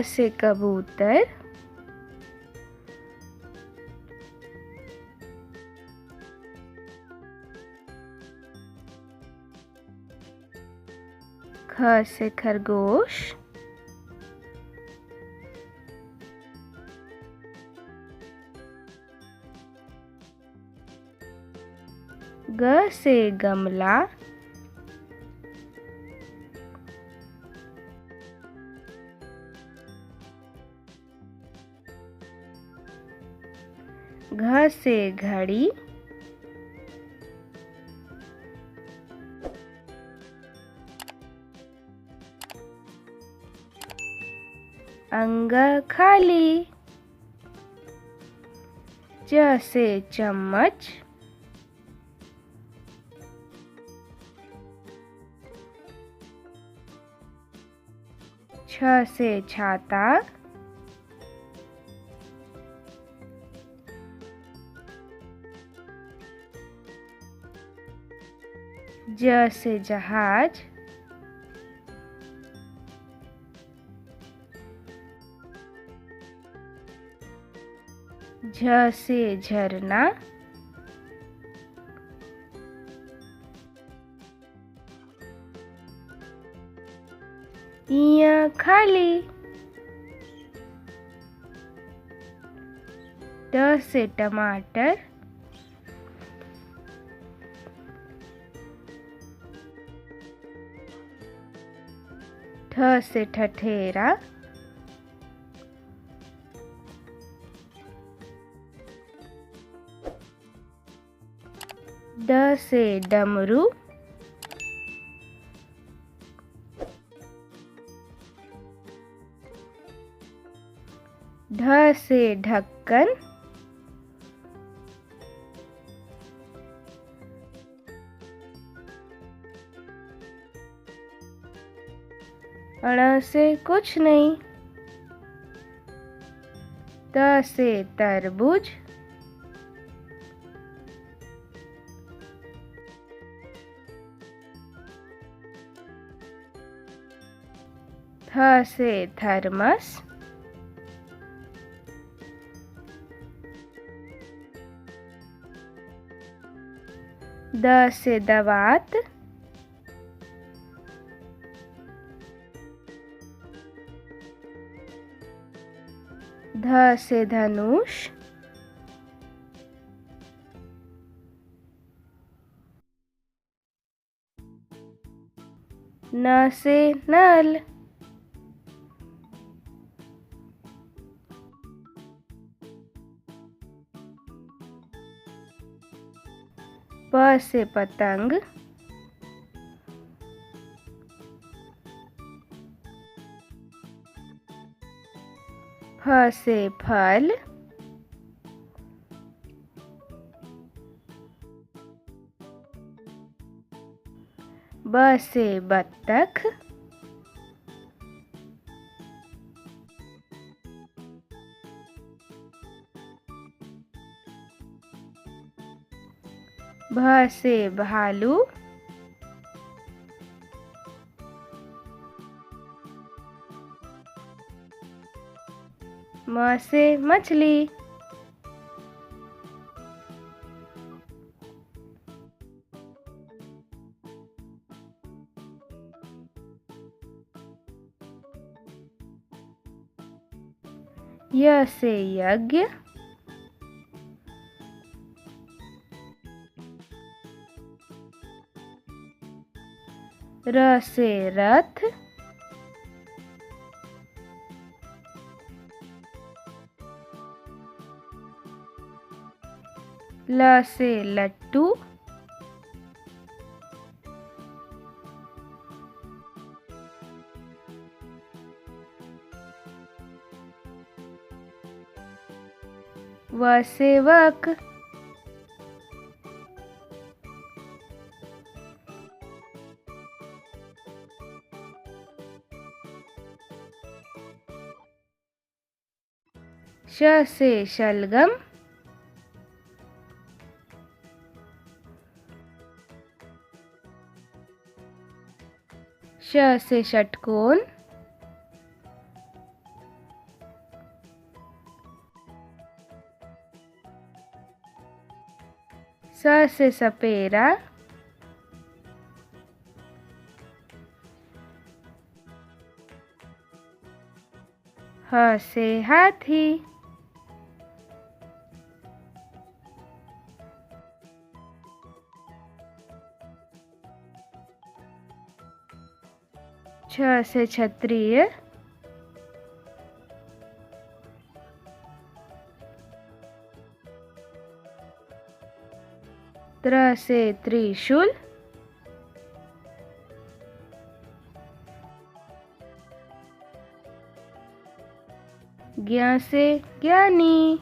से कबूतर, ख से खरगोश, ग से गमला, घ से घड़ी, अंग खाली, च से चम्मच, छ से छाता, ज से जहाज, झ से झरना, इया खाली, ट से टमाटर, ठ से ठठेरा, ड से डमरू, ढ से ढक्कन, अण से कुछ नहीं, त से तरबूज, थ से थर्मस, द से दवात, ध से धनुष, न से नल, प से पतंग, फ से फल, ब से बत्तख, भ से भालू, म से मछली, य से यज्ञ, र से रथ, ल से लट्टू, व से वक, श से शलगम, श से षटकोण, स से सपेरा, ह से हाथी, छ से क्षत्रिय, त्र से त्रिशूल, ज्ञ से ज्ञानी।